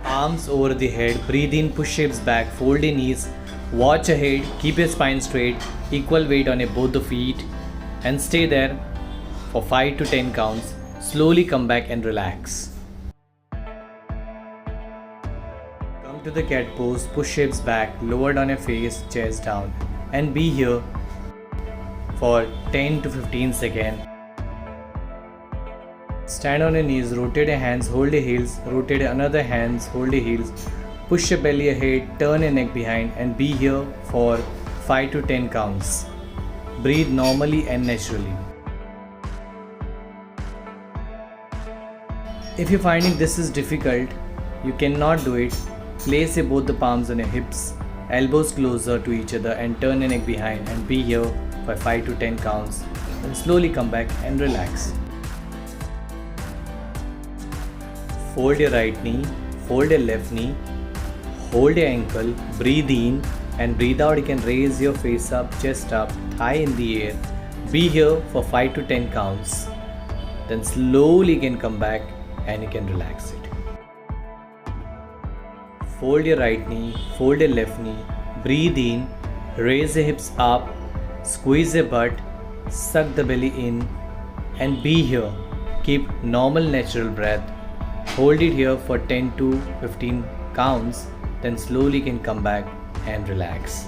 Arms over the head, breathe in, push hips back, fold your knees, watch ahead, keep your spine straight, equal weight on both the feet, and stay there for 5 to 10 counts. Slowly come back and relax. Come to the cat pose, push hips back, lowered on your face, chest down, and be here for 10 to 15 seconds. Stand on your knees, rotate your hands, hold your heels, rotate another hands, hold your heels, push your belly ahead, turn your neck behind, and be here for 5 to 10 counts. Breathe normally and naturally. If you're finding this is difficult, you cannot do it, place both the palms on your hips, elbows closer to each other, and turn your neck behind and be here for 5 to 10 counts. Then slowly come back and relax. Fold your right knee, fold your left knee, hold your ankle, breathe in and breathe out. You can raise your face up, chest up, thigh in the air. Be here for 5 to 10 counts. Then slowly you can come back and you can relax it. Fold your right knee, fold your left knee, breathe in, raise your hips up, squeeze your butt, suck the belly in and be here. Keep normal natural breath. Hold it here for 10 to 15 counts, then slowly can come back and relax.